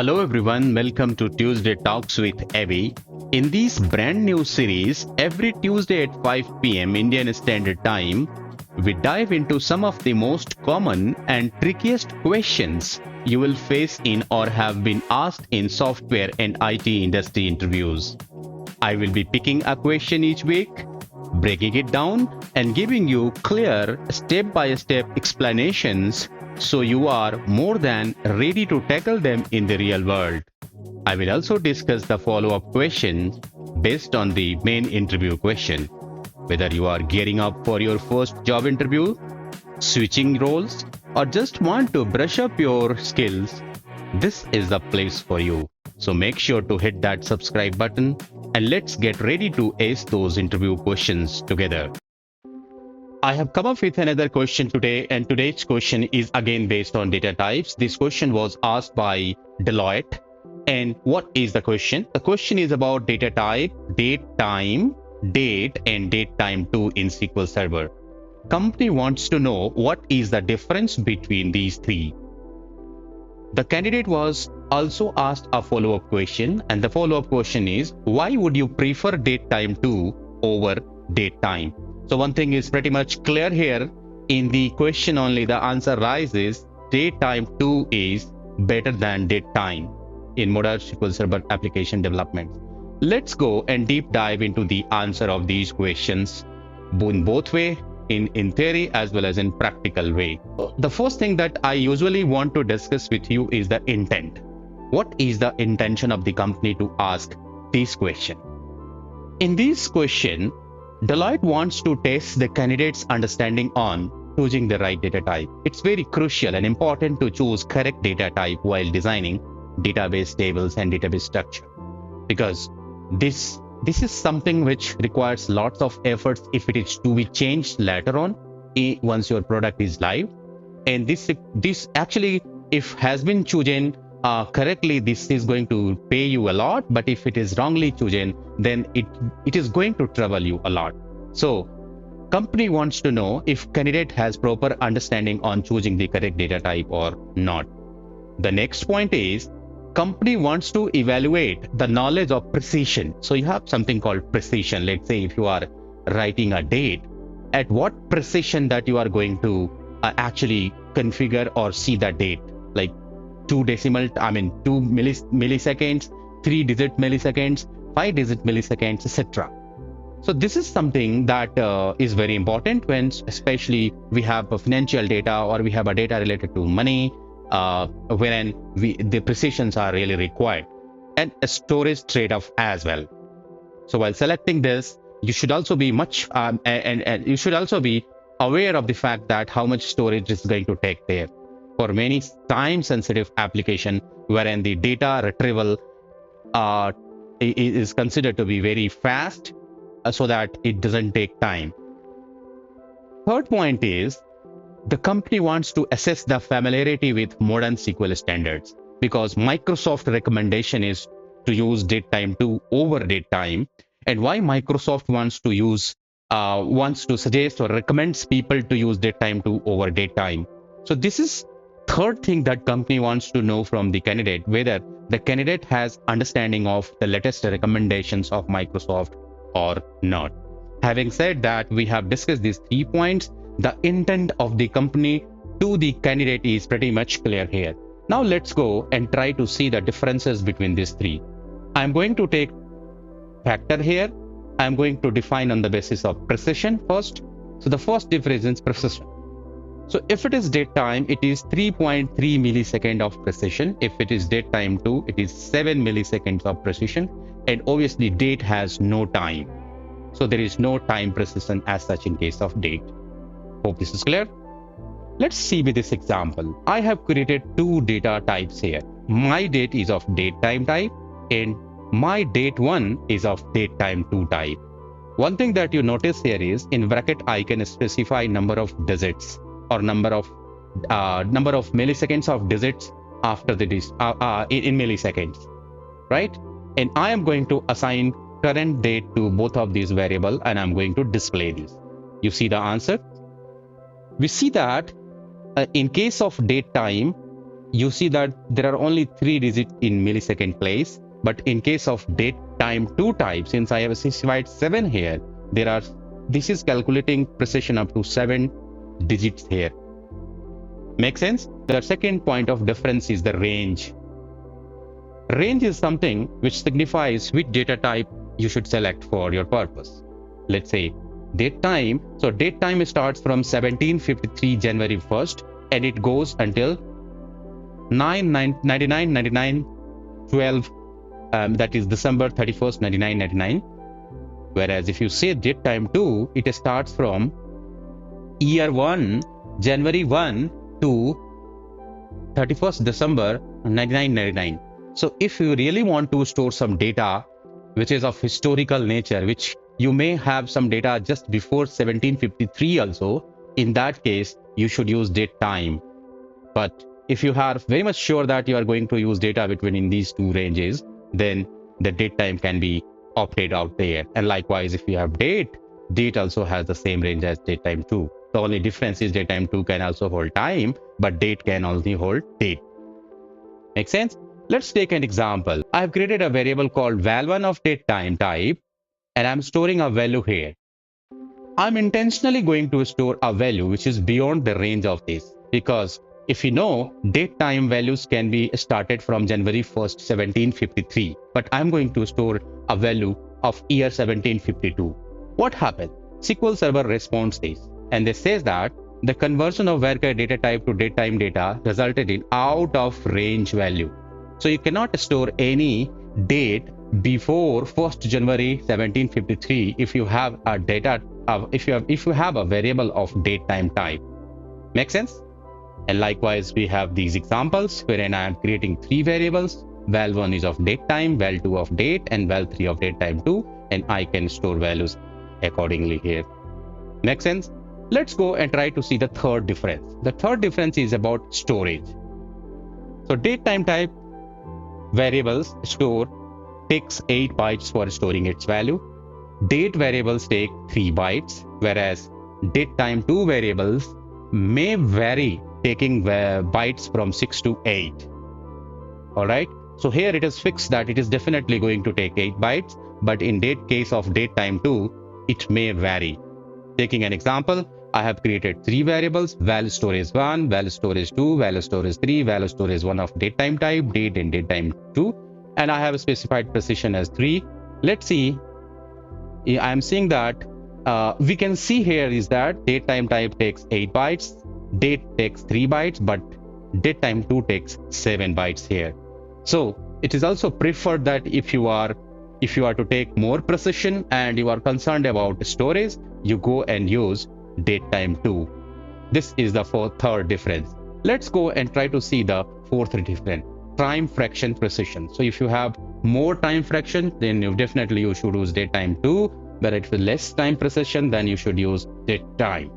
Hello everyone, welcome to Tuesday Talks with Abby. In this brand new series, every Tuesday at 5 p.m. Indian Standard Time, we dive into some of the most common and trickiest questions you will face in or have been asked in software and IT industry interviews. I will be picking a question each week, breaking it down, and giving you clear step-by-step explanations so you are more than ready to tackle them in the real world. I will also discuss the follow-up questions based on the main interview question. Whether you are gearing up for your first job interview, switching roles, or just want to brush up your skills, this is the place for you. So make sure to hit that subscribe button and let's get ready to ace those interview questions together. I have come up with another question today, and today's question is again based on data types. This question was asked by Deloitte. And what is the question? The question is about data type, date time, date, and DateTime2 in SQL Server. Company wants to know what is the difference between these three. The candidate was also asked a follow-up question, and the follow-up question is, why would you prefer DateTime2 over DateTime? So one thing is pretty much clear here. In the question only, the answer rises, DateTime2 is better than DateTime in Modern SQL Server Application development. Let's go and deep dive into the answer of these questions in both way, in theory as well as in practical way. The first thing that I usually want to discuss with you is the intent. What is the intention of the company to ask this question? In this question, Deloitte wants to test the candidate's understanding on choosing the right data type. It's very crucial and important to choose correct data type while designing database tables and database structure, because this is something which requires lots of efforts if it is to be changed later on once your product is live. And this actually, if has been chosen correctly, this is going to pay you a lot, but if it is wrongly chosen, then it is going to trouble you a lot. So company wants to know if candidate has proper understanding on choosing the correct data type or not. The next point is, company wants to evaluate the knowledge of precision. So you have something called precision. Let's say if you are writing a date, at what precision that you are going to actually configure or see the date, like 2 milliseconds, 3-digit milliseconds, 5-digit milliseconds, etc. So this is something that is very important when especially we have a financial data or we have a data related to money, wherein the precisions are really required, and a storage trade-off as well. So while selecting this, you should also be and you should also be aware of the fact that how much storage is going to take there. For many time-sensitive application, wherein the data retrieval is considered to be very fast, so that it doesn't take time. Third point is, the company wants to assess the familiarity with modern SQL standards, because Microsoft recommendation is to use DateTime2 over DateTime. And why Microsoft wants to suggest or recommends people to use DateTime2 over DateTime. So this is third thing that company wants to know from the candidate, whether the candidate has understanding of the latest recommendations of Microsoft or not. Having said that, we have discussed these 3 points. The intent of the company to the candidate is pretty much clear here. Now let's go and try to see the differences between these 3. I'm going to take factor here. I'm going to define on the basis of precision first. So the first difference is precision. So if it is date time, it is 3.3 millisecond of precision. If it is DateTime2, it is 7 milliseconds of precision. And obviously date has no time. So there is no time precision as such in case of date. Hope this is clear. Let's see with this example. I have created 2 data types here. My date is of DateTime type and my date1 is of DateTime2 type. One thing that you notice here is, in bracket I can specify number of digits or number of milliseconds of digits after the in milliseconds, right? And I am going to assign current date to both of these variables, and I'm going to display this. You see the answer? We see that in case of date time, you see that there are only 3 digits in millisecond place. But in case of DateTime2 type, since I have specified 7 here, this is calculating precision up to 7 digits here. Make sense? The second point of difference is the range. Range is something which signifies which data type you should select for your purpose. Let's say date time. So date time starts from 1753 January 1st and it goes until 12 that is December 31st 1999. Whereas if you say date time 2, it starts from year 1 January 1 to 31st December 1999. So if you really want to store some data which is of historical nature, which you may have some data just before 1753 also, in that case you should use date time. But if you are very much sure that you are going to use data between in these two ranges, then the date time can be opted out there. And likewise, if you have date also has the same range as date time 2. The only difference is date time 2 can also hold time, but date can only hold date. Make sense? Let's take an example. I have created a variable called val1 of date time type, and I'm storing a value here. I'm intentionally going to store a value which is beyond the range of this, because if you know, date time values can be started from January 1st, 1753, but I'm going to store a value of year 1752. What happened? SQL Server responds this, and they says that the conversion of varchar data type to date time data resulted in out of range value. So you cannot store any date before 1st January 1753 if you have a data if you have a variable of date time type. Make sense? And likewise, we have these examples wherein I am creating 3 variables. Val1 is of date time, val2 of date, and val3 of date time 2, and I can store values accordingly here. Make sense? Let's go and try to see the third difference. The third difference is about storage. So date time type variables takes 8 bytes for storing its value. Date variables take 3 bytes, whereas date time 2 variables may vary, taking bytes from 6 to 8. All right. So here it is fixed that it is definitely going to take 8 bytes, but in case of date time 2, it may vary. Taking an example, I have created 3 variables: val storage 1, val storage 2, val storage 3, val storage 1 of date time type, date and date time 2, and I have specified precision as 3. Let's see. I am seeing that we can see here is that date time type takes 8 bytes, date takes 3 bytes, but date time 2 takes 7 bytes here. So it is also preferred that if you are to take more precision and you are concerned about storage, you go and use date time 2. This is the third difference. Let's go and try to see the fourth difference: time fraction precision. So if you have more time fraction, then you should use date time 2. But if less time precision, then you should use date time.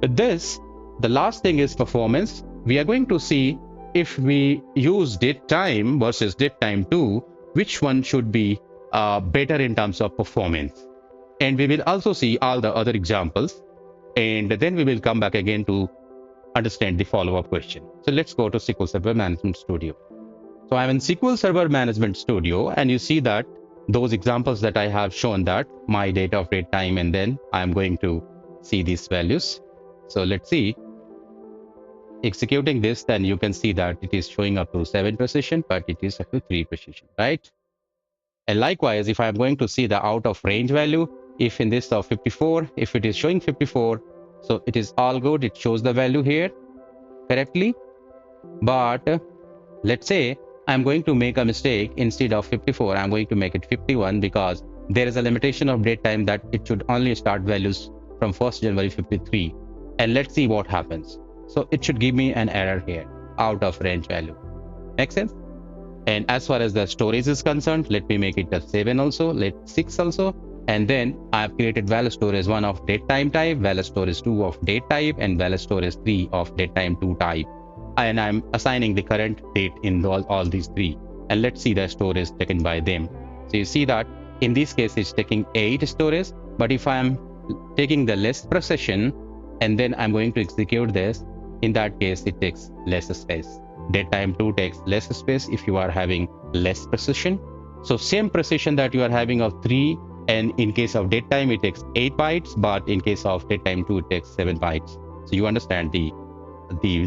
With this, the last thing is performance. We are going to see if we use date time versus date time 2, which one should be better in terms of performance. And we will also see all the other examples, and then we will come back again to understand the follow-up question. So let's go to SQL Server Management Studio. So I'm in SQL Server Management Studio, and you see that those examples that I have shown, that my date of date time, and then I'm going to see these values. So let's see. Executing this, then you can see that it is showing up to 7 precision, but it is up to 3 precision, right? And likewise, if I'm going to see the out of range value, if in this of 54, if it is showing 54, so it is all good. It shows the value here correctly. But let's say I'm going to make a mistake. Instead of 54, I'm going to make it 51, because there is a limitation of date time that it should only start values from 1st January 53. And let's see what happens. So it should give me an error here, out of range value. Make sense? And as far as the storage is concerned, let me make it a 7 also, 6 also. And then I have created val storage 1 of date time type, val storage 2 of date type, and val storage 3 of date time 2 type. And I'm assigning the current date in all these 3. And let's see the storage taken by them. So you see that in this case, it's taking 8 storage. But if I'm taking the less precision, and then I'm going to execute this, In that case, it takes less space. DateTime2 takes less space if you are having less precision. So same precision that you are having of 3, and in case of DateTime, it takes 8 bytes, but in case of DateTime2, it takes 7 bytes. So you understand the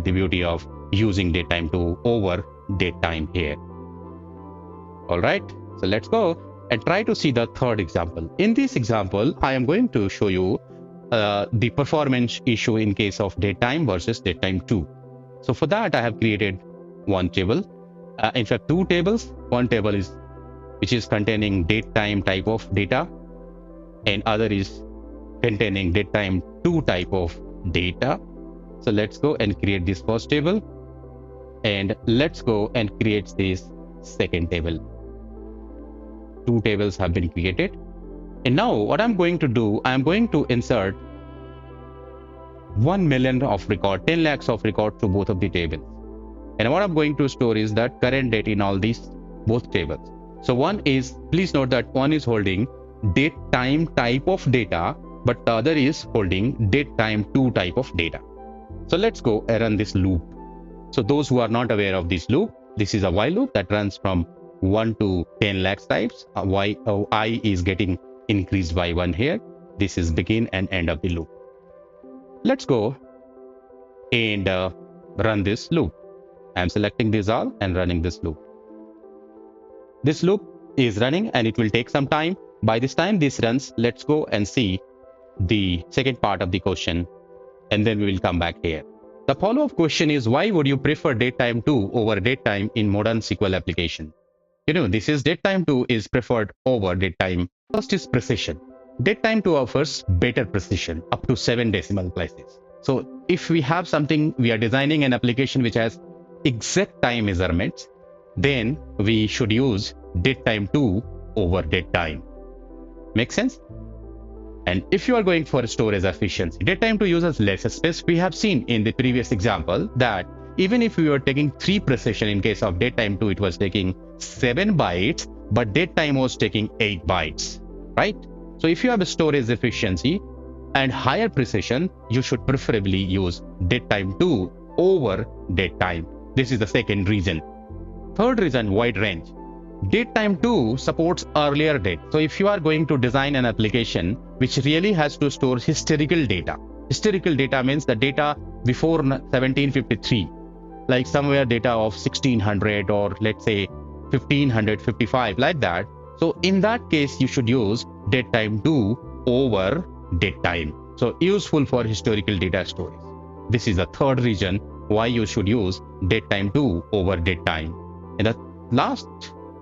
beauty of using DateTime2 over DateTime here. All right, so let's go and try to see the third example. In this example, I am going to show you the performance issue in case of DateTime versus DateTime2. So for that, I have created one table. In fact, two tables. One table is which is containing DateTime type of data, and other is containing DateTime2 type of data. So let's go and create this first table, and let's go and create this second table. Two tables have been created. And now what I'm going to do, I'm going to insert 1 million of record, 10 lakhs of record to both of the tables. And what I'm going to store is that current date in all these both tables. So one is, please note that one is holding DateTime type of data, but the other is holding DateTime2 type of data. So let's go and run this loop. So those who are not aware of this loop, this is a while loop that runs from 1 to 10 lakhs types. I is getting increased by 1 here. This is begin and end of the loop. Let's go and run this loop. I'm selecting this all and running this loop. This loop is running and it will take some time. By this time this runs, let's go and see the second part of the question, and then we will come back here. The follow-up question is, why would you prefer DateTime2 over DateTime in Modern SQL application? You know, this is DateTime2 is preferred over DateTime. First is precision. DateTime2 offers better precision, up to 7 decimal places. So if we have something, we are designing an application which has exact time measurements, then we should use DateTime2 over DateTime. Make sense? And if you are going for storage efficiency, DateTime2 uses less space. We have seen in the previous example that even if we were taking 3 precision, in case of DateTime2, it was taking 7 bytes, but DateTime was taking 8 bytes, right? So if you have a storage efficiency and higher precision, you should preferably use DateTime2 over DateTime. This is the second reason. Third reason, wide range. DateTime2 supports earlier date. So if you are going to design an application which really has to store historical data means the data before 1753, like somewhere data of 1600 or let's say 1555, like that. So in that case, you should use DateTime2 over DateTime. So useful for historical data storage. This is the third reason why you should use DateTime2 over DateTime. And the last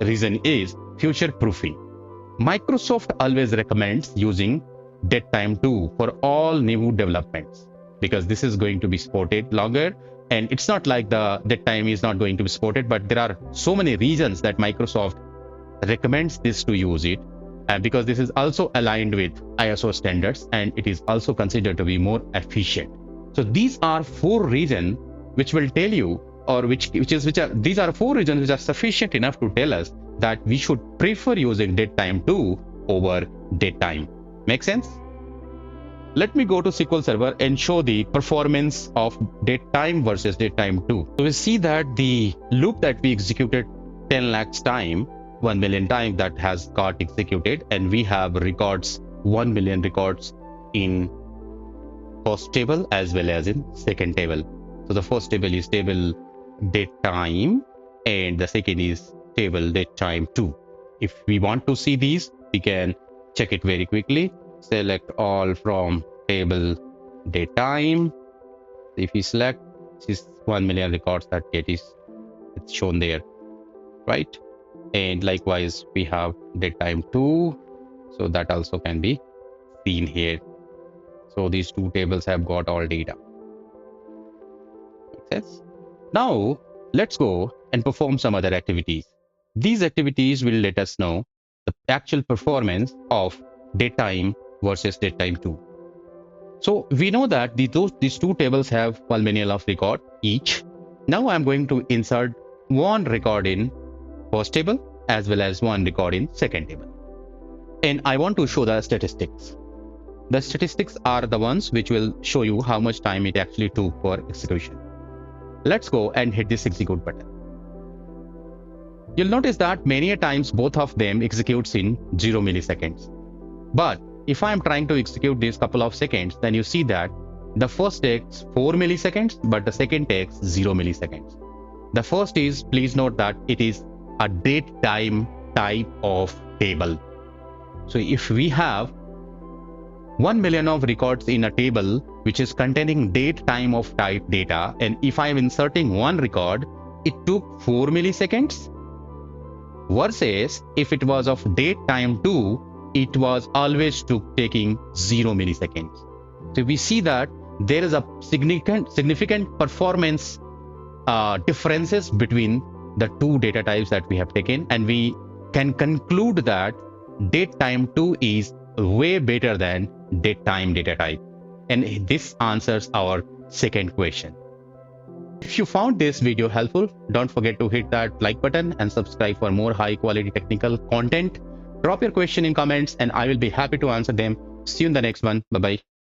reason is future proofing. Microsoft always recommends using DateTime2 for all new developments, because this is going to be supported longer. And it's not like the DateTime is not going to be supported, but there are so many reasons that Microsoft recommends this to use it, and because this is also aligned with ISO standards and it is also considered to be more efficient. So these are 4 reasons which will tell you, or these are 4 reasons which are sufficient enough to tell us that we should prefer using DateTime2 over DateTime. Make sense? Let me go to SQL Server and show the performance of DateTime versus DateTime2. So we see that the loop that we executed 10 lakhs time, 1 million time, that has got executed, and we have records, 1 million records in first table as well as in second table. So the first table is table DateTime and the second is table DateTime2. If we want to see these, we can check it very quickly. Select all from table DateTime. If we select, this is 1 million records that it's shown there, right? And likewise we have DateTime2, so that also can be seen here. So these 2 tables have got all data. Makes sense? Now let's go and perform some other activities. These activities will let us know the actual performance of DateTime versus DateTime2. So we know that these 2 tables have 1 million of record each. Now I'm going to insert 1 record in first table as well as 1 record in second table. And I want to show the statistics. The statistics are the ones which will show you how much time it actually took for execution. Let's go and hit this execute button. You'll notice that many a times both of them executes in 0 milliseconds. But if I'm trying to execute this couple of seconds, then you see that the first takes 4 milliseconds, but the second takes 0 milliseconds. The first is, please note that it is a date time type of table. So if we have 1 million of records in a table which is containing date time of type data, and if I'm inserting one record, it took 4 milliseconds, versus if it was of DateTime2, it was always taking 0 milliseconds. So we see that there is a significant performance differences between the two data types that we have taken, and we can conclude that DateTime2 is way better than DateTime data type. And this answers our second question. If you found this video helpful, don't forget to hit that like button and subscribe for more high quality technical content. Drop your question in comments and I will be happy to answer them. See you in the next one. Bye bye.